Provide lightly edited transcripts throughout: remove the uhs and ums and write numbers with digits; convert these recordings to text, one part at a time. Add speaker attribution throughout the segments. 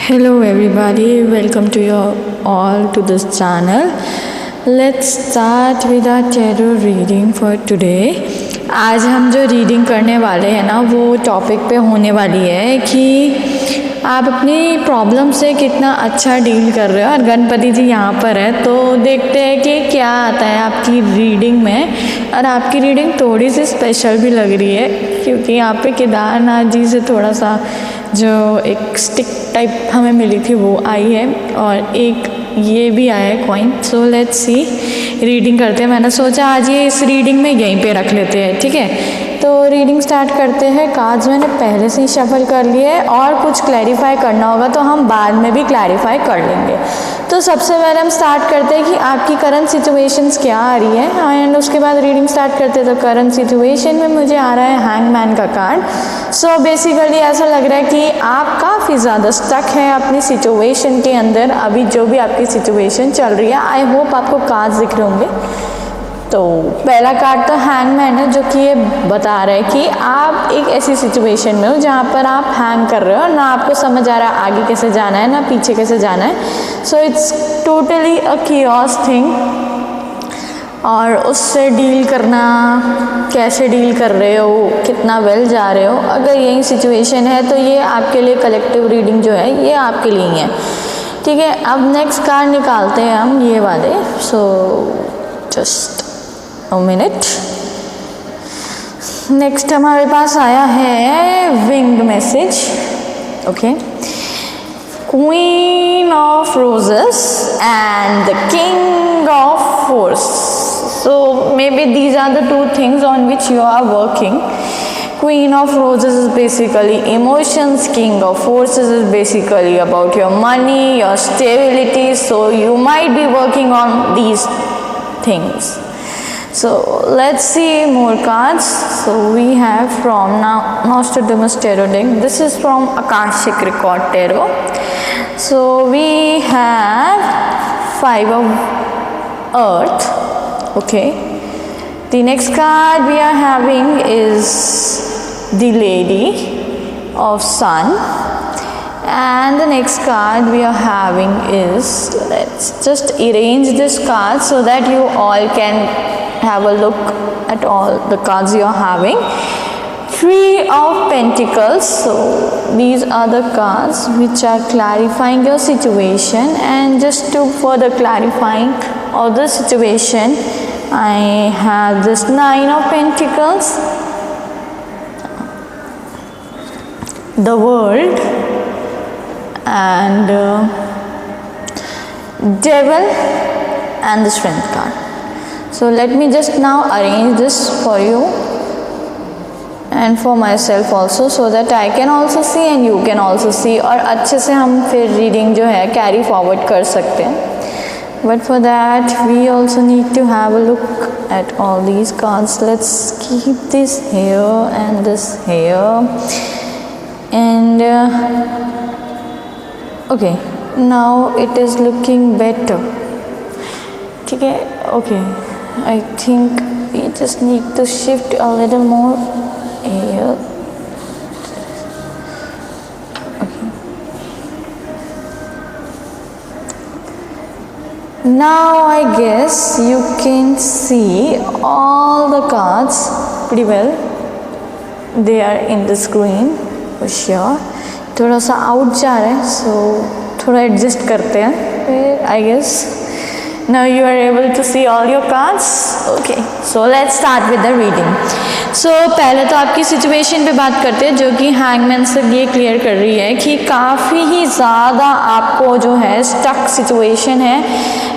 Speaker 1: Hello everybody, welcome to you all to this channel. Let's start with our tarot reading for today. आज हम जो reading करने वाले हैं ना वो टॉपिक पे होने वाली है कि आप अपनी प्रॉब्लम से कितना अच्छा डील कर रहे हो। और गणपति जी यहाँ पर है तो देखते हैं कि क्या आता है आपकी रीडिंग में। और आपकी रीडिंग थोड़ी सी स्पेशल भी लग रही है क्योंकि यहाँ पे केदारनाथ जी से थोड़ा सा जो एक स्टिक टाइप हमें मिली थी वो आई है और एक ये भी आया है coin. So let's C reading करते हैं। मैंने सोचा आज ये इस रीडिंग में यहीं पे रख लेते हैं, ठीक है। तो रीडिंग स्टार्ट करते हैं। कार्ड्स मैंने पहले से ही शफल कर लिए है और कुछ क्लैरिफाई करना होगा तो हम बाद में भी क्लैरिफाई कर लेंगे। तो सबसे पहले हम स्टार्ट करते हैं कि आपकी करंट सिचुएशंस क्या आ रही है एंड उसके बाद रीडिंग स्टार्ट करते हैं। तो करंट सिचुएशन में मुझे आ रहा है हैंगमैन का कार्ड। सो बेसिकली ऐसा लग रहा है कि आप काफ़ी ज़्यादा स्टक है अपनी सिचुएशन के अंदर। अभी जो भी आपकी सिचुएशन चल रही है, आई होप आपको कार्ड्स दिख रहे होंगे। तो पहला कार्ड तो हैंगमैन है जो कि ये बता रहा है कि आप एक ऐसी सिचुएशन में हो जहाँ पर आप हैंग कर रहे हो, ना आपको समझ आ रहा है आगे कैसे जाना है ना पीछे कैसे जाना है। So it's totally a chaos thing. और उससे डील करना, कैसे डील कर रहे हो, कितना वेल जा रहे हो, अगर यही सिचुएशन है तो ये आपके लिए कलेक्टिव रीडिंग जो है ये आपके लिए ही है, ठीक है। अब नेक्स्ट कार्ड निकालते हैं हम ये वाले। So just a minute. Next हमारे पास आया है wing message, okay. Queen of roses and the king of force. So maybe these are the two things on which you are working. Queen of Roses is basically emotions. King of Forces is basically about your money, your stability. So you might be working on these things. So let's see more cards. So we have from now Nostradamus Tarot deck. This is from Akashic Record Tarot. So we have 5 of Earth. Okay, the next card we are having is the Lady of Sun, and the next card we are having is, let's just arrange this card so that you all can have a look at all the cards you are having. Three of Pentacles. So these are the cards which are clarifying your situation, and just to further clarifying of the situation, I have this 9 of Pentacles, the World, and Devil, and the Strength card. So let me just now arrange this for you and for myself also, so that I can also see and you can also see, और अच्छे से हम फिर reading जो है carry forward कर सकते हैं। But for that we also need to have a look at all these cards. Let's keep this here and this here, and okay, now it is looking better, ठीक है। Okay, I think we just need to shift a little more here. Now I guess you can see all the cards pretty well. They are in the screen for sure. थोड़ा सा out जा रहा है, so थोड़ा adjust करते हैं। I guess now you are able to see all your cards. Okay, so let's start with the reading. So पहले तो आपकी सिचुएशन पे बात करते हैं जो कि हैंगमैन से ये क्लियर कर रही है कि काफ़ी ही ज़्यादा आपको जो है स्टक सिचुएशन है,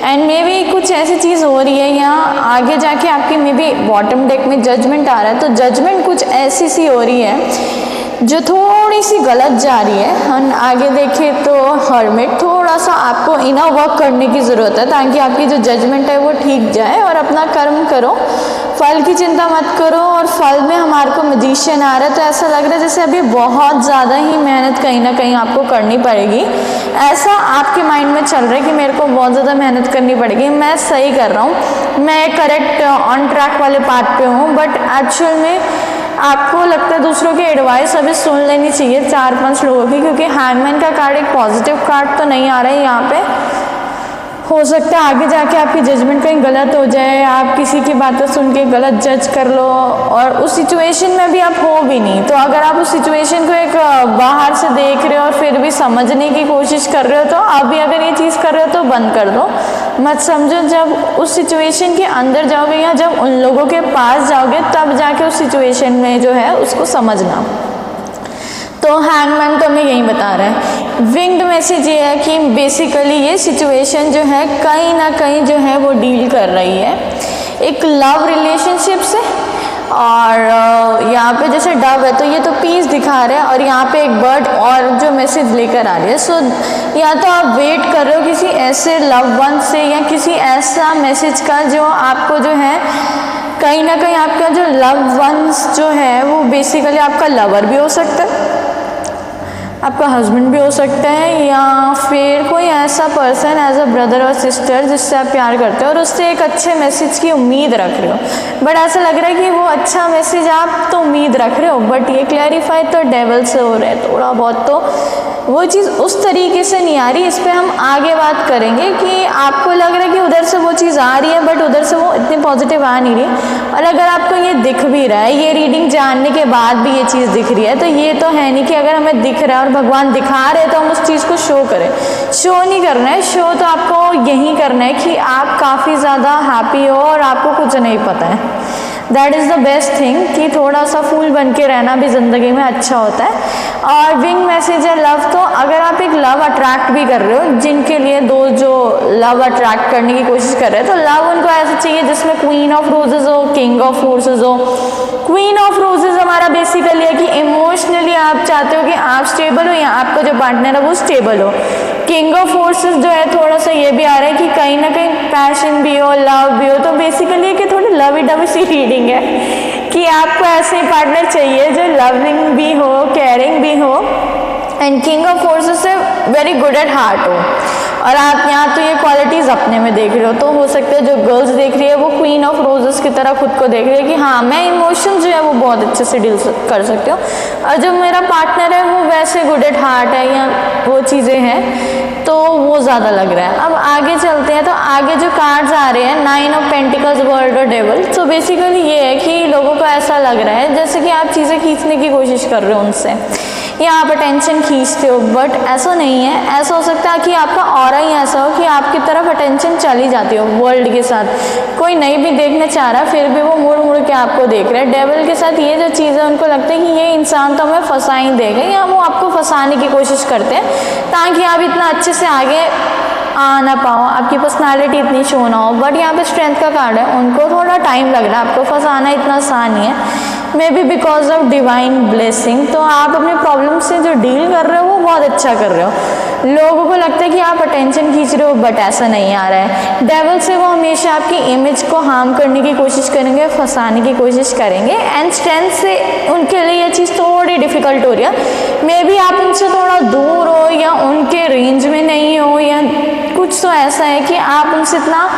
Speaker 1: एंड मे बी कुछ ऐसी चीज़ हो रही है यहाँ आगे जाके आपकी मे बी बॉटम डेक में जजमेंट आ रहा है। तो जजमेंट कुछ ऐसी सी हो रही है जो थोड़ी सी गलत जा रही है। हम आगे देखें तो हर्मिट, थोड़ा सा आपको इनर वर्क करने की ज़रूरत है ताकि आपकी जो जजमेंट है वो ठीक जाए। और अपना कर्म करो, फल की चिंता मत करो। और फल में हमारे को मैजिशियन आ रहा है तो ऐसा लग रहा है जैसे अभी बहुत ज़्यादा ही मेहनत कहीं ना कहीं आपको करनी पड़ेगी। ऐसा आपके माइंड में चल रहा है कि मेरे को बहुत ज़्यादा मेहनत करनी पड़ेगी, मैं सही कर रहा हूँ, मैं करेक्ट ऑन ट्रैक वाले पार्ट पे हूँ। बट एक्चुअल में आपको लगता है दूसरों की एडवाइस अभी सुन लेनी चाहिए 4-5 लोगों की, क्योंकि हैंगमैन का कार्ड एक पॉजिटिव कार्ड तो नहीं आ रहा है यहाँ पे। हो सकता है आगे जाके आपकी जजमेंट कहीं गलत हो जाए, आप किसी की बातें सुन के गलत जज कर लो और उस सिचुएशन में भी आप हो भी नहीं। तो अगर आप उस सिचुएशन को एक बाहर से देख रहे हो और फिर भी समझने की कोशिश कर रहे हो, तो अभी अगर ये चीज़ कर रहे हो तो बंद कर दो, मत समझो। जब उस सिचुएशन के अंदर जाओगे या जब उन लोगों के पास जाओगे तब जाके उस सिचुएशन में जो है उसको समझना। तो हैंगमैन तो हमें यही बता रहा है। विंग्ड मैसेज ये है कि बेसिकली ये सिचुएशन जो है कहीं ना कहीं जो है वो डील कर रही है एक लव रिलेशनशिप से, और यहाँ पे जैसे डव है तो ये तो पीस दिखा रहा है, और यहाँ पे एक बर्ड और जो मैसेज लेकर आ रही है। सो या तो आप वेट कर रहे हो किसी ऐसे लव वन से या किसी ऐसा मैसेज का जो आपको जो है कहीं ना कहीं आपका जो लव वंस जो है वो बेसिकली आपका लवर भी हो सकता है, आपका हस्बैंड भी हो सकता है, या फिर कोई ऐसा पर्सन एज अ ब्रदर और सिस्टर जिससे आप प्यार करते हो और उससे एक अच्छे मैसेज की उम्मीद रख रहे हो। बट ऐसा लग रहा है कि वो अच्छा मैसेज आप तो उम्मीद रख रहे हो, बट ये क्लैरिफाई तो डेवल से हो रहा है थोड़ा बहुत, तो वो चीज़ उस तरीके से नहीं आ रही। इस पर हम आगे बात करेंगे कि आपको लग रहा है कि उधर से वो चीज़ आ रही है बट उधर से वो इतनी पॉजिटिव आ नहीं रही। और अगर आपको ये दिख भी रहा है, ये रीडिंग जानने के बाद भी ये चीज़ दिख रही है, तो ये तो है नहीं कि अगर हमें दिख रहा है और भगवान दिखा रहे हैं तो हम उस चीज़ को शो करें। शो नहीं करना है, शो तो आपको यही करना है कि आप काफ़ी ज़्यादा हैप्पी हो और आपको कुछ नहीं पता है। That is the best thing कि थोड़ा सा फूल बन के रहना भी ज़िंदगी में अच्छा होता है। और विंग मैसेज है लव, तो अगर आप एक लव अट्रैक्ट भी कर रहे हो, जिनके लिए दो जो लव अट्रैक्ट करने की कोशिश कर रहे हैं, तो लव उनको ऐसा चाहिए जिसमें क्वीन ऑफ रोजेज हो, किंग ऑफ रोजेज हो। क्वीन ऑफ रोजेज हमारा बेसिकली है कि इमोशनली आप चाहते हो कि आप स्टेबल हो या आपका जो पार्टनर है वो स्टेबल हो। किंग ऑफ फोर्सेस जो है थोड़ा सा ये भी आ रहा है कि कहीं ना कहीं पैशन भी हो, लव भी हो। तो बेसिकली कि थोड़ी लवी डवी सी रीडिंग है कि आपको ऐसे ही पार्टनर चाहिए जो लविंग भी हो, केयरिंग भी हो, एंड किंग ऑफ फोर्सेस से वेरी गुड एट हार्ट हो। और आप यहाँ तो ये क्वालिटीज़ अपने में देख रहे हो, तो हो सकता है जो गर्ल्स देख रही है वो क्वीन ऑफ रोजेस की तरह खुद को देख रही है कि हाँ मैं इमोशन जो है वो बहुत अच्छे से डील कर सकती हूँ, और जो मेरा पार्टनर है वो वैसे गुड एट हार्ट है या वो चीज़ें हैं, तो वो ज़्यादा लग रहा है। अब आगे चलते हैं, तो आगे जो कार्ड्स आ रहे हैं 9 ऑफ पेंटिकल्स, वर्ल्ड और डेविल। तो बेसिकली ये है कि लोगों को ऐसा लग रहा है जैसे कि आप चीज़ें खींचने की कोशिश कर रहे हो उनसे, या आप अटेंशन खींचते हो, बट ऐसा नहीं है। ऐसा हो सकता है कि आपका ऑरा ही ऐसा हो कि आपकी तरफ अटेंशन चली जाती हो वर्ल्ड के साथ, कोई नहीं भी देखना चाह रहा फिर भी वो मुड़ मुड़ के आपको देख रहा है। डेविल के साथ ये जो चीज़ है उनको लगता है कि ये इंसान तो हमें फंसा ही देगा, या वो आपको फंसाने की कोशिश करते हैं ताकि आप इतना अच्छे से आगे आ ना पाओ, आपकी पर्सनालिटी इतनी शो ना हो। बट यहाँ पे स्ट्रेंथ का कार्ड है, उनको थोड़ा टाइम लग रहा है, आपको फंसाना इतना आसान नहीं है, may be because of divine blessing. तो आप अपने प्रॉब्लम से जो डील कर रहे हो वो बहुत अच्छा कर रहे हो। लोगों को लगता है कि आप अटेंशन खींच रहे हो, बट ऐसा नहीं आ रहा है। डेविल से वो हमेशा आपकी इमेज को हार्म करने की कोशिश करेंगे, फंसाने की कोशिश करेंगे, एंड स्ट्रेंथ से उनके लिए ये चीज़ थोड़ी डिफिकल्ट हो रही है। मे बी आप उनसे थोड़ा दूर हो या उनके रेंज में नहीं हो, या कुछ तो ऐसा है कि आप उनसे इतना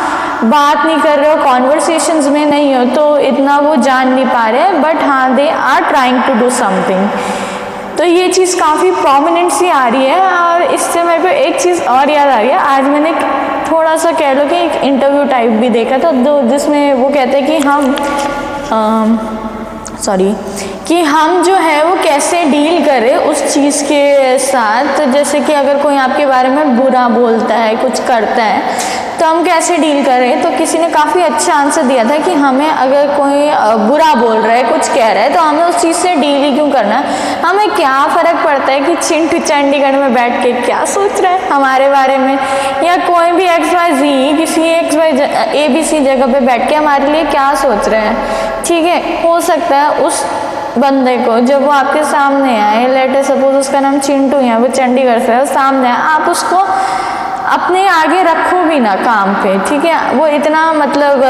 Speaker 1: बात नहीं कर रहे हो, कॉन्वर्सेशंस में नहीं हो, तो इतना वो जान नहीं पा रहे हैं, बट हाँ they are trying to do something. तो ये चीज़ काफ़ी प्रोमिनेंट सी आ रही है। और इससे मेरे को एक चीज़ और याद आ रही है, आज मैंने थोड़ा सा कह लो कि एक इंटरव्यू टाइप भी देखा था, जिसमें वो कहते हैं कि हम जो है वो कैसे डील करें उस चीज़ के साथ। जैसे कि अगर कोई आपके बारे में बुरा बोलता है, कुछ करता है, तो हम कैसे डील करें। तो किसी ने काफ़ी अच्छा आंसर दिया था कि हमें अगर कोई बुरा बोल रहा है, कुछ कह रहा है, तो हमें उस चीज़ से डील ही क्यों करना है। हमें क्या फ़र्क पड़ता है कि चिंटू चंडीगढ़ में बैठ के क्या सोच रहा है हमारे बारे में, या कोई भी XYZ किसी ABC जगह पे बैठ के हमारे लिए क्या सोच रहे हैं। ठीक है, हो सकता है उस बंदे को जब वो आपके सामने आए, लेट सपोज उसका नाम चिंटू है, वो चंडीगढ़ से है, सामने आए, आप उसको अपने आगे रखो भी ना काम पे, ठीक है। वो इतना मतलब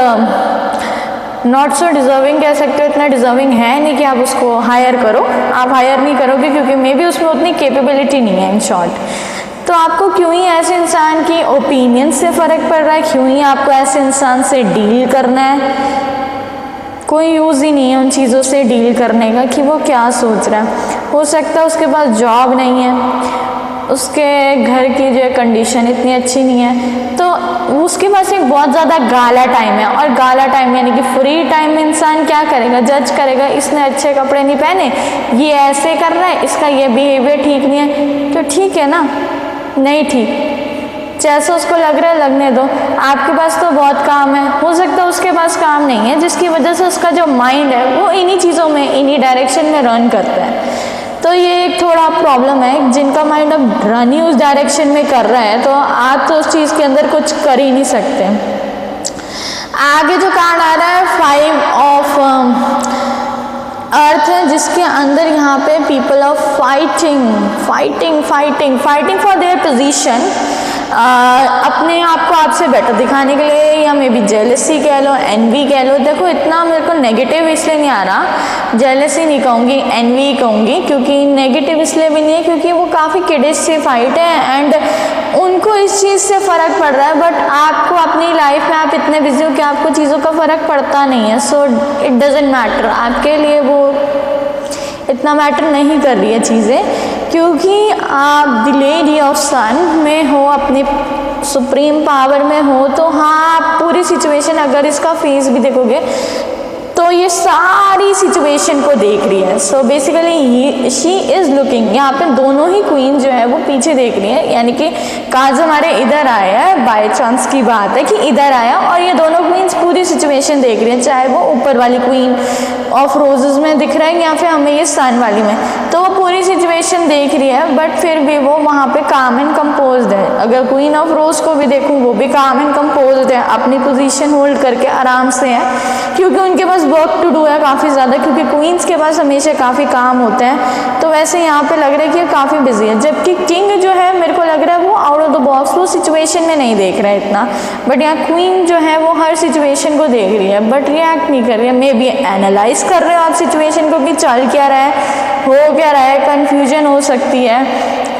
Speaker 1: नॉट सो डिज़र्विंग कह सकते हो, इतना डिज़र्विंग है नहीं कि आप उसको हायर करो। आप हायर नहीं करोगे क्योंकि मे बी उसमें उतनी कैपेबिलिटी नहीं है इन शॉर्ट। तो आपको क्यों ही ऐसे इंसान की ओपिनियन से फ़र्क पड़ रहा है, क्यों ही आपको ऐसे इंसान से डील करना है, कोई यूज़ ही नहीं है उन चीज़ों से डील करने का कि वो क्या सोच रहा है। हो सकता है उसके पास जॉब नहीं है, उसके घर की जो है कंडीशन इतनी अच्छी नहीं है, तो उसके पास एक बहुत ज़्यादा गाला टाइम है। और गाला टाइम यानी कि फ्री टाइम में इंसान क्या करेगा, जज करेगा, इसने अच्छे कपड़े नहीं पहने, ये ऐसे कर रहा है, इसका ये बिहेवियर ठीक नहीं है। तो ठीक है ना, नहीं ठीक, जैसा उसको लग रहा है लगने दो। आपके पास तो बहुत काम है, हो सकता है उसके पास काम नहीं है, जिसकी वजह से उसका जो माइंड है वो इन्हीं चीज़ों में, इन्हीं डायरेक्शन में रन करता है। तो ये एक थोड़ा प्रॉब्लम है, जिनका माइंड अब रन ही उस डायरेक्शन में कर रहा है, तो आप तो उस चीज़ के अंदर कुछ कर ही नहीं सकते। आगे जो कार्ड आ रहा है 5 ऑफ अर्थ है, जिसके अंदर यहाँ पे people of fighting for their position, अपने आप को आपसे बेटर दिखाने के लिए, या मे बी जेलसी कह लो, एनवी कह लो। देखो इतना मेरे को नेगेटिव इसलिए नहीं आ रहा, जेलसी नहीं कहूँगी, एनवी कहूँगी, क्योंकि नेगेटिव इसलिए भी नहीं है क्योंकि वो काफ़ी किडिश से फाइट है एंड उनको इस चीज़ से फ़र्क पड़ रहा है, बट आपको अपनी लाइफ में आप इतने बिजी हो कि आपको चीज़ों का फ़र्क पड़ता नहीं है। सो इट डजेंट मैटर, आपके लिए वो इतना मैटर नहीं कर रही है चीज़ें, क्योंकि आप द लेडी ऑफ सन में हो, अपने सुप्रीम पावर में हो। तो हाँ, आप पूरी सिचुएशन अगर इसका फेस भी देखोगे तो ये सारी सिचुएशन को देख रही है। So basically she is looking, यहाँ पे दोनों ही क्वीन जो है वो पीछे देख रही है, यानी कि काज हमारे इधर आया है, बाय चांस की बात है कि इधर आया, और ये दोनों क्वींस पूरी सिचुएशन देख रही है, चाहे वो ऊपर वाली क्वीन ऑफ रोजेस में दिख रहा है या फिर हमें ये सन वाली में, तो वो पूरी सिचुएशन देख रही है, बट फिर भी वो वहाँ पे काम एंड कंपोज्ड है। अगर क्वीन ऑफ रोज को भी देखूँ, वो भी काम एंड कंपोज्ड है, अपनी पोजीशन होल्ड करके आराम से है, क्योंकि उनके पास वर्क टू डू है काफ़ी ज़्यादा, क्योंकि क्वींस के पास हमेशा काफ़ी काम होते हैं। तो वैसे यहाँ पे लग रहा है कि काफ़ी बिजी है, जबकि किंग जो है मेरे को लग रहा है वो आउट ऑफ द बॉक्स, वो सिचुएशन में नहीं देख रहा है इतना, बट यहाँ क्वीन जो है वो हर सिचुएशन को देख रही है, बट रिएक्ट नहीं कर रही है। मे बी एनालाइज कर रहे हो आप सिचुएशन को कि चल क्या रहा है, हो क्या रहा है, कन्फ्यूजन हो सकती है,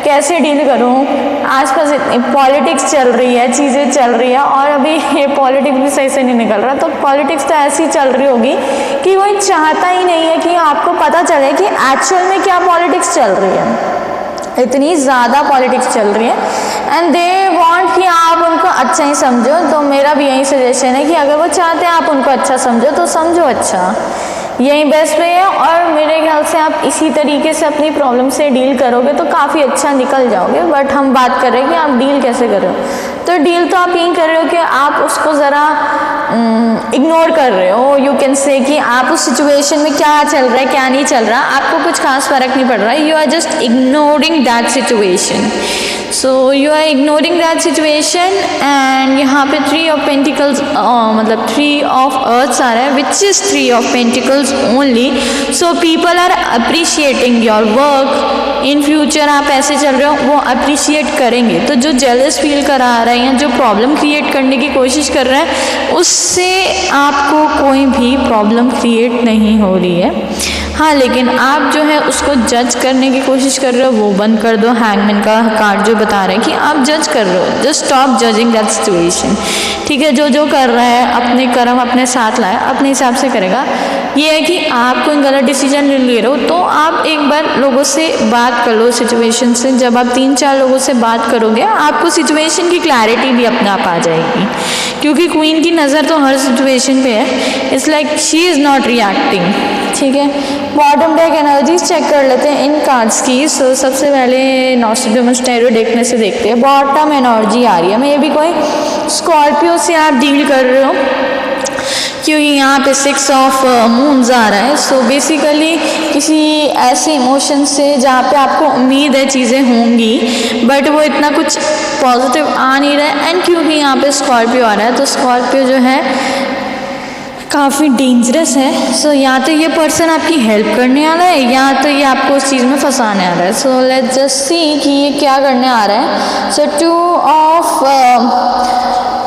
Speaker 1: कैसे डील करूँ, आसपास इतनी पॉलिटिक्स चल रही है, चीज़ें चल रही है, और अभी ये पॉलिटिक्स भी सही से नहीं निकल रहा। तो पॉलिटिक्स तो ऐसी चल रही होगी कि कोई चाहता ही नहीं है कि आपको पता चले कि एक्चुअल में क्या पॉलिटिक्स चल रही है, इतनी ज़्यादा पॉलिटिक्स चल रही है एंड दे वांट कि आप उनको अच्छा ही समझो। तो मेरा भी यही सजेशन है कि अगर वो चाहते हैं आप उनको अच्छा समझो तो समझो अच्छा, यही बेस्ट वे है। और मेरे ख्याल से आप इसी तरीके से अपनी प्रॉब्लम से डील करोगे तो काफ़ी अच्छा निकल जाओगे। बट हम बात कर रहे हैं कि आप डील कैसे कर रहे हो, तो डील तो आप यही कर रहे हो कि आप उसको ज़रा इग्नोर कर रहे हो। यू कैन से कि आप उस सिचुएशन में क्या चल रहा है क्या नहीं चल रहा, आपको कुछ खास फ़र्क नहीं पड़ रहा है, you are just ignoring that situation. So you are ignoring that situation and यहाँ पे 3 ऑफ पेंटिकल्स मतलब 3 ऑफ अर्थ्स आ रहा है, which is 3 of pentacles only. So people are appreciating your work, in future आप ऐसे चल रहे हो वो अप्रिशिएट करेंगे। तो जो जेलस फील करा रहा है या जो प्रॉब्लम क्रिएट करने की कोशिश कर रहा है उससे आपको कोई भी प्रॉब्लम क्रिएट नहीं हो रही है। हाँ, लेकिन आप जो है उसको जज करने की कोशिश कर रहे हो, वो बंद कर दो। हैंगमैन का कार्ड जो बता रहे हैं कि आप जज कर रहे हो, just stop judging that situation. ठीक है, जो जो कर रहा है अपने कर्म अपने साथ लाए, अपने हिसाब से करेगा। ये है कि आप कोई गलत डिसीजन ले रहे हो तो आप एक बार लोगों से बात कर लो सिचुएशन से। जब आप 3-4 लोगों से बात करोगे आपको सिचुएशन की क्लैरिटी भी अपने आप आ जाएगी, क्योंकि क्वीन की नज़र तो हर सिचुएशन पे है। It's like she is not reacting. ठीक है, बॉटम डेक एनर्जीज चेक कर लेते हैं इन कार्ड्स की। सो सबसे पहले नॉस्ट्रेडमस टैरो देखने से देखते हैं। बॉटम एनर्जी आ रही है, मे भी कोई स्कॉर्पियो से आप डील कर रहे हो, क्योंकि यहाँ पे 6 ऑफ मून्स आ रहा है। सो बेसिकली किसी ऐसे इमोशन से जहाँ पे आपको उम्मीद है चीज़ें होंगी बट वो इतना कुछ पॉजिटिव आ नहीं रहा है। एंड क्योंकि यहाँ पे स्कॉर्पियो आ रहा है तो स्कॉर्पियो जो है काफ़ी डेंजरस है। सो या तो ये पर्सन आपकी हेल्प करने वाला है या तो ये आपको उस चीज़ में फंसाने आ रहा है। सो लेट्स जस्ट सी कि ये क्या करने आ रहा है। सो 2 ऑफ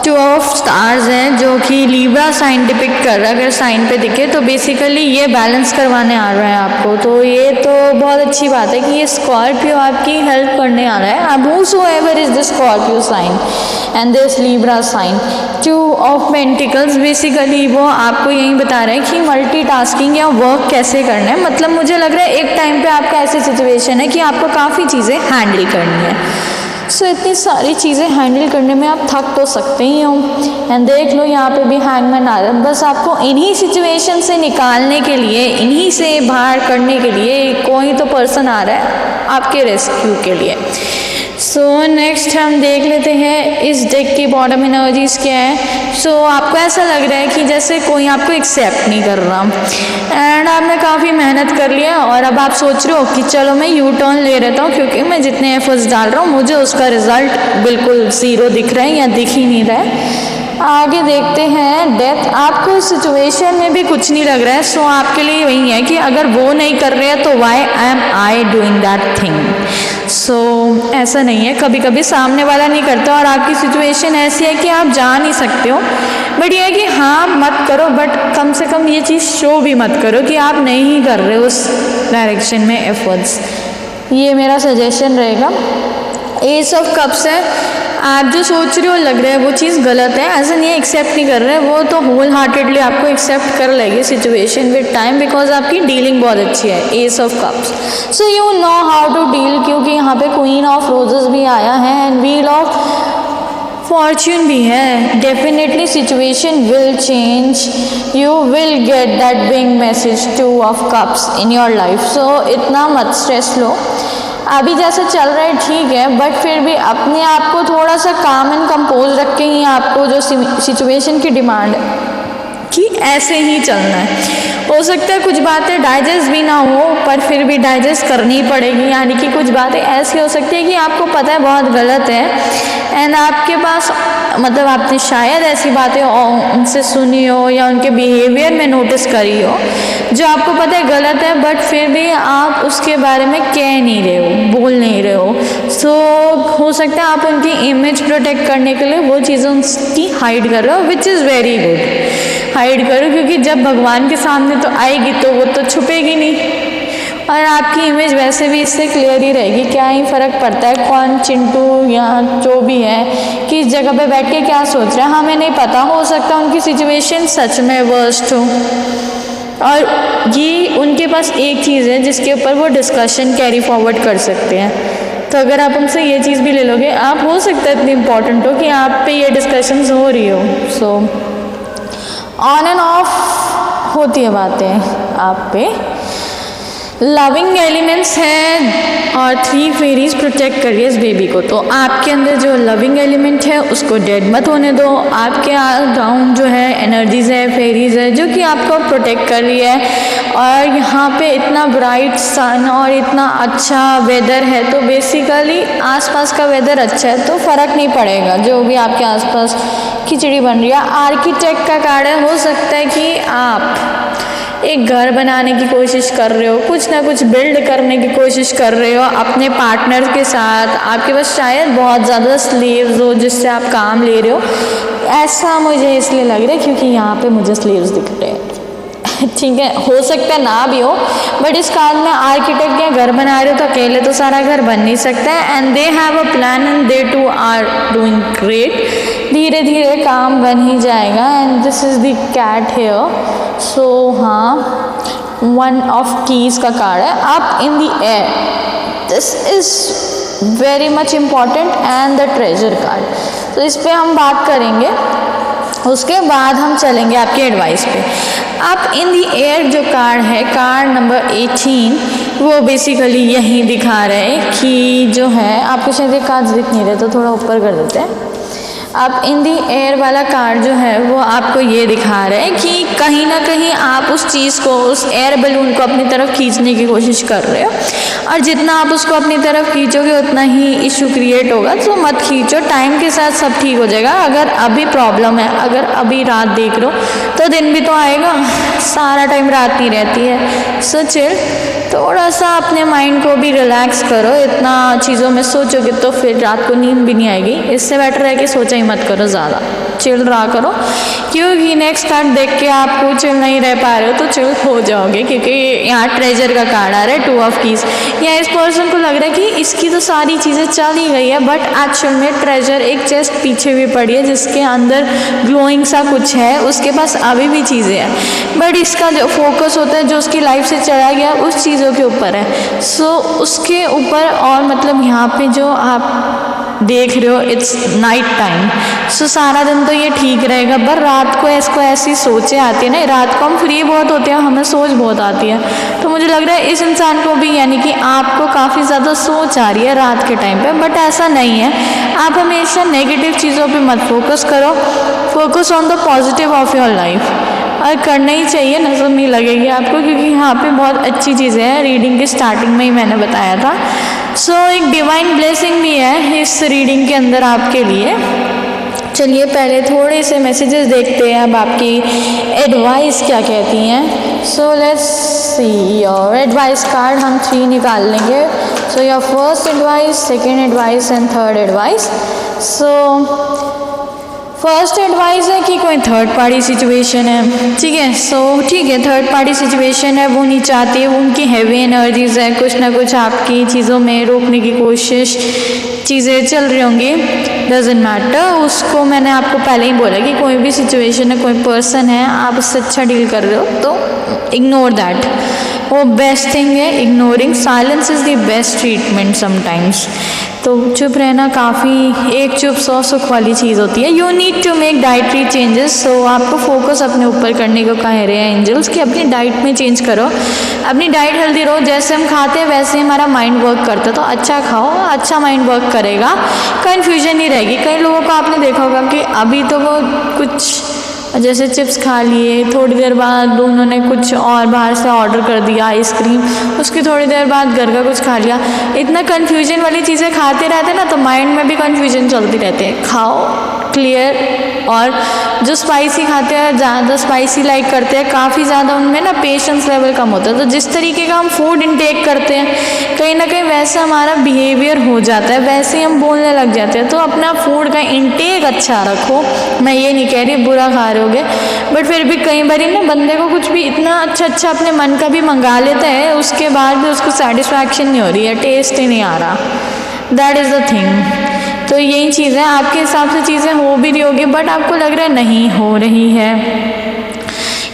Speaker 1: 2 ऑफ स्टार्स हैं जो कि लीब्रा साइन डिपिक्ट कर रहा है। अगर साइन पे दिखे तो बेसिकली ये बैलेंस करवाने आ रहा है आपको, तो ये तो बहुत अच्छी बात है कि ये स्कॉर्पियो आपकी हेल्प करने आ रहा है। अब whosoever is the Scorpio sign and this Libra sign, 2 of pentacles basically वो आपको यही बता रहा है कि मल्टीटास्किंग या वर्क कैसे करना है। मतलब मुझे लग रहा है एक टाइम पे आपका ऐसी सिचुएशन है कि आपको काफ़ी चीज़ें हैंडल करनी है। सो इतनी सारी चीज़ें हैंडल करने में आप थक तो सकते ही हो। एंड देख लो यहाँ पे भी हैंगमैन आ रहा है। बस आपको इन्हीं सिचुएशन से निकालने के लिए, इन्हीं से बाहर करने के लिए कोई तो पर्सन आ रहा है आपके रेस्क्यू के लिए। सो नेक्स्ट हम देख लेते हैं इस डेक की बॉटम एनर्जीज क्या है। सो आपको ऐसा लग रहा है कि जैसे कोई आपको एक्सेप्ट नहीं कर रहा एंड आपने काफ़ी मेहनत कर लिया और अब आप सोच रहे हो कि चलो मैं यू टर्न ले लेता हूँ, क्योंकि मैं जितने एफर्ट्स डाल रहा हूँ मुझे उसका रिजल्ट बिल्कुल ज़ीरो दिख रहा है या दिख ही नहीं रहा है। आगे देखते हैं डेथ। आपको इस सिचुएशन में भी कुछ नहीं लग रहा है। सो आपके लिए वही है कि अगर वो नहीं कर रहे हैं तो why am I doing that thing. So ऐसा नहीं है, कभी कभी सामने वाला नहीं करता और आपकी सिचुएशन ऐसी है कि आप जा नहीं सकते हो, बट ये है कि हाँ मत करो, बट कम से कम ये चीज़ शो भी मत करो कि आप नहीं कर रहे हो उस डायरेक्शन में एफर्ट्स। ये मेरा सजेशन रहेगा। एस ऑफ कप्स है, आप जो सोच रहे हो लग रहा है वो चीज़ गलत है, ऐसा नहीं है एक्सेप्ट नहीं कर रहे, वो तो होल हार्टेडली आपको एक्सेप्ट कर लेगी सिचुएशन विद टाइम, बिकॉज आपकी डीलिंग बहुत अच्छी है। Ace of cups, so you know how to deal, क्योंकि यहाँ पे क्वीन ऑफ रोजेस भी आया है एंड व्हील ऑफ फॉर्च्यून भी है। Definitely situation will change, you will get that big message 2 of cups in your life. So इतना मत स्ट्रेस लो, अभी जैसा चल रहा है ठीक है, बट फिर भी अपने आप को थोड़ा सा काम एंड कंपोज रख के ही आपको जो सिचुएशन की डिमांड है कि ऐसे ही चलना है। हो सकता है कुछ बातें डाइजेस्ट भी ना हो, पर फिर भी डाइजेस्ट करनी पड़ेगी। यानी कि कुछ बातें ऐसी हो सकती है कि आपको पता है बहुत गलत है एंड आपके पास मतलब आपने शायद ऐसी बातें उनसे सुनी हो या उनके बिहेवियर में नोटिस करी हो जो आपको पता है गलत है, बट फिर भी आप उसके बारे में कह नहीं रहे हो, बोल नहीं रहे हो। सो हो सकता है आप उनकी इमेज प्रोटेक्ट करने के लिए वो चीज़ें उनकी हाइड कर रहे हो, which is very good. Hide करो, क्योंकि जब भगवान के सामने तो आएगी तो वो तो छुपेगी नहीं और आपकी इमेज वैसे भी इससे क्लियर ही रहेगी। क्या ही फ़र्क पड़ता है कौन चिंटू या जो भी है किस जगह पे बैठ के क्या सोच रहा है, हमें नहीं पता। हो सकता है उनकी सिचुएशन सच में वर्स्ट हो और ये उनके पास एक चीज़ है जिसके ऊपर वो डिस्कशन कैरी फॉरवर्ड कर सकते हैं। तो अगर आप उनसे ये चीज़ भी ले लोगे, आप हो सकता है इतनी इम्पोर्टेंट हो कि आप पे ये डिस्कशंस हो रही हो। सो ऑन एंड ऑफ होती है बातें आप पे। लविंग एलिमेंट्स हैं और 3 फेरीज प्रोटेक्ट करिए इस बेबी को। तो आपके अंदर जो लविंग एलिमेंट है उसको डेड मत होने दो। आपके अराउंड जो है एनर्जीज है, फेरीज है जो कि आपको प्रोटेक्ट कर रही है। और यहाँ पे इतना ब्राइट सन और इतना अच्छा वेदर है, तो बेसिकली आसपास का वेदर अच्छा है तो फ़र्क नहीं पड़ेगा जो भी आपके आसपास खिचड़ी बन रही है। आर्किटेक्ट का कार्ड है, हो सकता है कि आप एक घर बनाने की कोशिश कर रहे हो, कुछ ना कुछ बिल्ड करने की कोशिश कर रहे हो अपने पार्टनर के साथ। आपके पास शायद बहुत ज़्यादा स्लीव्स हो जिससे आप काम ले रहे हो, ऐसा मुझे इसलिए लग रहा है क्योंकि यहाँ पे मुझे स्लीव्स दिख रहे हैं। ठीक है, हो सकता है ना भी हो, बट इस कार्ड में आर्किटेक्ट या घर बना रहे हो तो अकेले तो सारा घर बन नहीं सकता है। And they have a plan and they too are doing great. धीरे धीरे काम बन ही जाएगा। And this is the cat hair. So हाँ, 1 ऑफ कीज का कार्ड है, up in the air. This is very much important and the treasure card. तो इस पर हम बात करेंगे, उसके बाद हम चलेंगे आपके एडवाइस पे। अप इन द एयर जो कार्ड है, कार्ड नंबर 18, वो बेसिकली यही दिखा रहा है कि जो है आपको शायद ये कार्ड्स दिख नहीं रहे तो थोड़ा ऊपर कर देते हैं। अप इन दी एयर वाला कार्ड जो है वो आपको ये दिखा रहा है कि कहीं ना कहीं आप उस चीज़ को, उस एयर बलून को अपनी तरफ खींचने की कोशिश कर रहे हो और जितना आप उसको अपनी तरफ खींचोगे उतना ही इशू क्रिएट होगा। तो मत खींचो, टाइम के साथ सब ठीक हो जाएगा। अगर अभी प्रॉब्लम है, अगर अभी रात देख रहे हो तो दिन भी तो आएगा, सारा टाइम रात नहीं रहती है। सो चिल, थोड़ा सा अपने माइंड को भी रिलैक्स करो। इतना चीज़ों में सोचोगे तो फिर रात को नींद भी नहीं आएगी। इससे बेटर है कि सोचा ही नहीं मत करो ज़्यादा, चिल रहा करो, क्योंकि नेक्स्ट कार्ड देख के आपको चिल नहीं रह पा रहे हो तो चिल हो जाओगे, क्योंकि यहाँ ट्रेजर का कार्ड आ रहा है, 2 ऑफ कीज। या इस पर्सन को लग रहा है कि इसकी तो सारी चीज़ें चल ही गई है, बट एक्चुअल में ट्रेजर एक चेस्ट पीछे भी पड़ी है जिसके अंदर ग्लोइंग सा कुछ है, उसके पास अभी भी चीज़ें हैं, बट इसका जो फोकस होता है जो उसकी लाइफ से चला गया उस चीज़ों के ऊपर है। सो उसके ऊपर, और मतलब यहाँ पे जो आप देख रहे हो इट्स नाइट टाइम, सो सारा दिन तो ये ठीक रहेगा, पर रात को इसको ऐसी सोचें आती है ना, रात को हम फ्री बहुत होते हैं, हमें सोच बहुत आती है, तो मुझे लग रहा है इस इंसान को भी, यानी कि आपको काफ़ी ज़्यादा सोच आ रही है रात के टाइम पे, बट ऐसा नहीं है। आप हमेशा नेगेटिव चीज़ों पे मत फोकस करो, focus on the positive of your life, और करना ही चाहिए, नजर नहीं लगेगी आपको, क्योंकि यहाँ पे बहुत अच्छी चीज़ें हैं। रीडिंग की स्टार्टिंग में ही मैंने बताया था। सो एक डिवाइन ब्लेसिंग भी है इस रीडिंग के अंदर आपके लिए। चलिए पहले थोड़े से मैसेजेस देखते हैं, अब आपकी एडवाइस क्या कहती हैं। सो let's see your advice card, हम 3 निकाल लेंगे। So your first advice, second advice and third advice. So first advice है कि कोई थर्ड पार्टी सिचुएशन है, ठीक है। सो ठीक है, थर्ड पार्टी सिचुएशन है, वो नहीं चाहती है, वो उनकी हैवी एनर्जीज है, कुछ ना कुछ आपकी चीज़ों में रोकने की कोशिश, चीज़ें चल रही होंगी, डजेंट मैटर। उसको मैंने आपको पहले ही बोला कि कोई भी सिचुएशन है, कोई पर्सन है, आप उससे अच्छा डील कर रहे हो तो इग्नोर दैट, वो बेस्ट थिंग है। Ignoring silence is the best treatment sometimes. तो चुप रहना काफ़ी, एक चुप 100 सुख वाली चीज़ होती है। You need to make dietary changes. So आपको फोकस अपने ऊपर करने को कह रहे हैं एंजल्स कि अपनी डाइट में चेंज करो, अपनी डाइट हेल्दी रहो। जैसे हम खाते हैं वैसे हमारा माइंड वर्क करता है, तो अच्छा खाओ, अच्छा माइंड वर्क करेगा, कन्फ्यूजन नहीं रहेगी। कई लोगों को आपने देखा होगा कि अभी तो वो कुछ जैसे चिप्स खा लिए, थोड़ी देर बाद उन्होंने कुछ और बाहर से ऑर्डर कर दिया आइसक्रीम, उसकी थोड़ी देर बाद घर का कुछ खा लिया। इतना कन्फ्यूजन वाली चीज़ें खाते रहते हैं ना, तो माइंड में भी कन्फ्यूजन चलती रहती है। खाओ क्लियर, और जो स्पाइसी खाते हैं, ज़्यादा स्पाइसी लाइक करते हैं, काफ़ी ज़्यादा उनमें ना पेशेंस लेवल कम होता है। तो जिस तरीके का हम फूड इनटेक करते हैं, कहीं ना कहीं वैसा हमारा बिहेवियर हो जाता है, वैसे ही हम बोलने लग जाते हैं। तो अपना फूड का इनटेक अच्छा रखो। मैं ये नहीं कह रही बुरा खा रहे होगे, बट फिर भी कई बार ना बंदे को कुछ भी इतना अच्छा अपने मन का भी मंगा लेता है, उसके बाद भी उसको सेटिस्फैक्शन नहीं हो रही है, टेस्ट ही नहीं आ रहा। That is the thing. तो यही चीज़ है, आपके हिसाब से चीज़ें हो भी रही होगी, बट आपको लग रहा है नहीं हो रही है।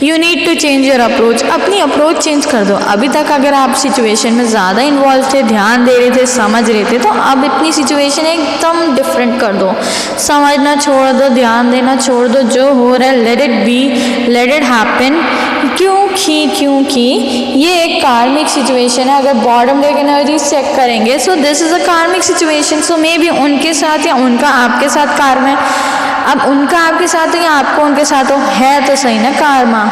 Speaker 1: You need to change your approach. अपनी अप्रोच चेंज कर दो। अभी तक अगर आप सिचुएशन में ज़्यादा इन्वॉल्व थे, ध्यान दे रहे थे, समझ रहे थे, तो अब इतनी सिचुएशन एकदम डिफरेंट कर दो। समझना छोड़ दो, ध्यान देना छोड़ दो, जो हो रहा है let it be, let it happen. क्योंकि ये एक कार्मिक सिचुएशन है। अगर बॉटम डेक एनर्जी चेक करेंगे, सो दिस इज़ अ कार्मिक सिचुएशन। सो मे बी उनके साथ या उनका आपके साथ कार्म है। अब उनका आपके साथ हो या आपको उनके साथ हो, है तो सही ना कार्मा,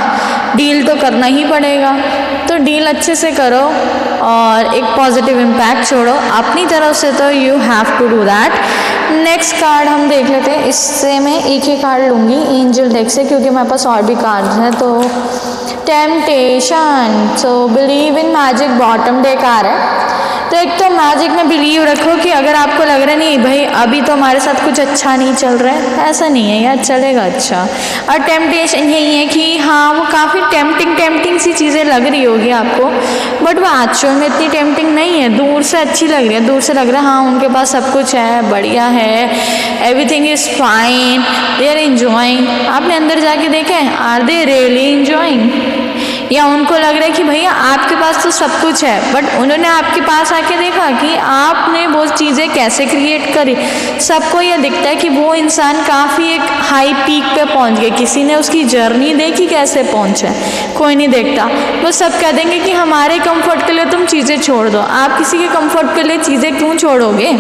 Speaker 1: डील तो करना ही पड़ेगा। तो डील अच्छे से करो और एक पॉजिटिव इम्पैक्ट छोड़ो अपनी तरफ से, तो you have to do that. Next card हम देख लेते हैं। इससे मैं एक ही कार्ड लूँगी एंजल डेक से, क्योंकि हमारे पास और भी कार्ड्स हैं। तो temptation, so believe in magic, bottom deck आ रहा है। तो एक तो मैजिक में बिलीव रखो कि अगर आपको लग रहा है नहीं भाई अभी तो हमारे साथ कुछ अच्छा नहीं चल रहा है, ऐसा नहीं है यार, चलेगा अच्छा। और टेम्पटेशन यही है कि हाँ वो काफ़ी टेम्पटिंग सी चीज़ें लग रही होगी आपको, बट वो एक्चुअल में इतनी टेम्पटिंग नहीं है। दूर से अच्छी लग रही है, दूर से लग रहा है हाँ उनके पास सब कुछ है, बढ़िया है, everything is fine, they are enjoying. आपने अंदर जाके देखा है, आर दे रियली एंजॉइंग, या उनको लग रहा है कि भैया आपके पास तो सब कुछ है, बट उन्होंने आपके पास आके देखा कि आपने वो चीज़ें कैसे क्रिएट करी। सबको ये दिखता है कि वो इंसान काफ़ी एक हाई पीक पे पहुंच गया, किसी ने उसकी जर्नी देखी कैसे पहुंचा, कोई नहीं देखता। वो सब कह देंगे कि हमारे कंफर्ट के लिए तुम चीज़ें छोड़ दो। आप किसी के कंफर्ट के लिए चीज़ें क्यों छोड़ोगे?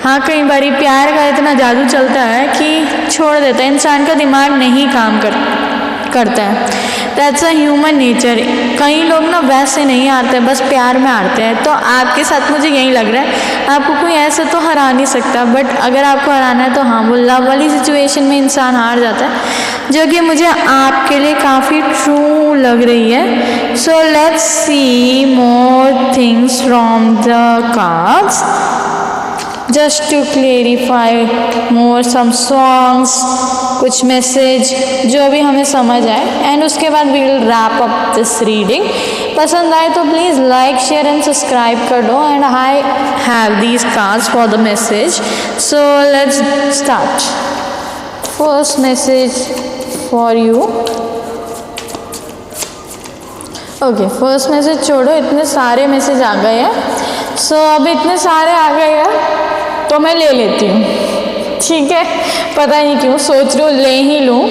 Speaker 1: हाँ, कई बार प्यार का इतना जादू चलता है कि छोड़ देता है, इंसान का दिमाग नहीं काम करता है। That's a human nature. कई लोग ना वैसे नहीं आते, बस प्यार में आते हैं। तो आपके साथ मुझे यही लग रहा है, आपको कोई ऐसे तो हरा नहीं सकता, बट अगर आपको हराना है तो हाँ वो लव वाली सिचुएशन में इंसान हार जाता है, जो कि मुझे आपके लिए काफ़ी ट्रू लग रही है। So let's see more things from the cards. Just to clarify more some songs, कुछ मैसेज जो भी हमें समझ आए, एंड उसके बाद we will wrap up this reading. पसंद आए तो please like share and subscribe कर दो, and I have these cards for the message, so let's start. First message for you. Okay, first message छोड़ो, इतने सारे मैसेज आ गए हैं। सो अब इतने सारे आ गए हैं तो मैं ले लेती हूँ, ठीक है। पता नहीं क्यों सोच रही हूँ ले ही लूँ,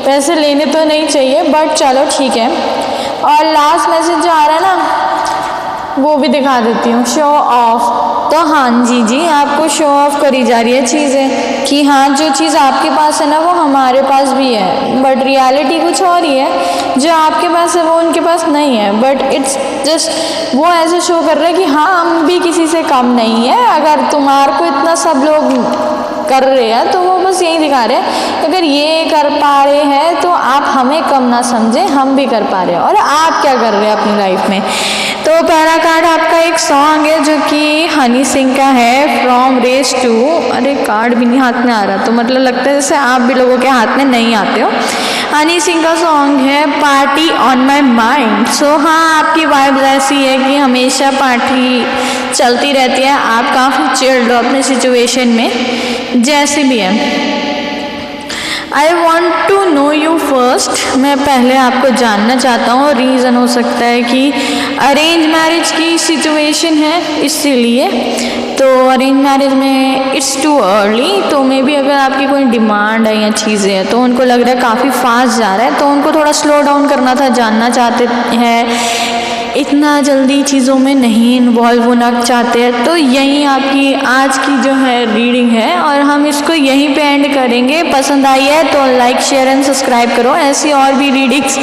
Speaker 1: पैसे लेने तो नहीं चाहिए बट चलो ठीक है। और लास्ट मैसेज जो आ रहा है ना वो भी दिखा देती हूँ, शो ऑफ। तो हाँ जी आपको शो ऑफ करी जा रही है चीज़ें कि हाँ जो चीज़ आपके पास है ना वो हमारे पास भी है, बट रियलिटी कुछ और ही है। जो आपके पास है वो उनके पास नहीं है, बट इट्स जस्ट वो ऐसे शो कर रहे हैं कि हाँ हम भी किसी से कम नहीं है। अगर तुम्हारे को इतना सब लोग कर रहे हैं तो वो बस यही दिखा रहे हैं कि अगर ये कर पा रहे हैं तो आप हमें कम ना समझें, हम भी कर पा रहे हैं। और आप क्या कर रहे हैं अपनी लाइफ में। तो पहला कार्ड आपका एक सॉन्ग है जो कि हनी सिंह का है, फ्रॉम रेस टू। अरे कार्ड भी नहीं हाथ में आ रहा, तो मतलब लगता है जैसे आप भी लोगों के हाथ में नहीं आते हो। हनी सिंह का सॉन्ग है पार्टी ऑन माई माइंड। सो हाँ आपकी वाइब ऐसी है कि हमेशा पार्टी चलती रहती है, आप काफ़ी चिल्ड हो अपने सिचुएशन में, जैसे भी है। I want to know you first. मैं पहले आपको जानना चाहता हूँ। रीज़न हो सकता है कि अरेंज मैरिज की सिचुएशन है इसीलिए, तो अरेंज मैरिज में इट्स टू अर्ली। तो मे बी अगर आपकी कोई डिमांड है या चीज़ें हैं तो उनको लग रहा है काफ़ी फास्ट जा रहा है, तो उनको थोड़ा स्लो डाउन करना था। जानना चाहते हैं, इतना जल्दी चीज़ों में नहीं इन्वॉल्व होना चाहते हैं। तो यही आपकी आज की जो है रीडिंग है और हम इसको यहीं पे एंड करेंगे। पसंद आई है तो लाइक शेयर एंड सब्सक्राइब करो ऐसी और भी रीडिंग्स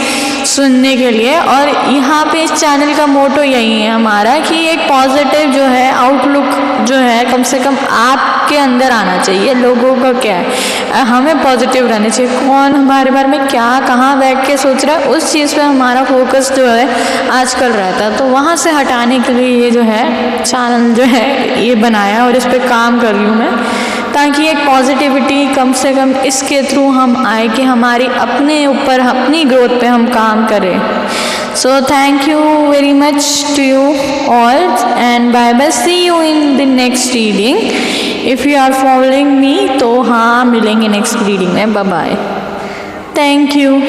Speaker 1: सुनने के लिए। और यहाँ पे इस चैनल का मोटो यही है हमारा कि एक पॉजिटिव जो है आउटलुक जो है कम से कम आपके अंदर आना चाहिए। लोगों का क्या है, हमें पॉजिटिव रहना चाहिए। कौन हमारे बारे में क्या कहाँ बैठ के सोच रहा है उस चीज़ पे हमारा फोकस जो है आजकल रहता है। तो वहाँ से हटाने के लिए ये जो है चैनल जो है ये बनाया और इस पर काम कर रही हूँ मैं, ताकि एक पॉजिटिविटी कम से कम इसके थ्रू हम आए कि हमारी अपने ऊपर अपनी ग्रोथ पे हम काम करें। So thank you very much to you all and bye bye, see you in the next reading. If you are following me तो हाँ मिलेंगे नेक्स्ट रीडिंग में। Bye bye, thank you.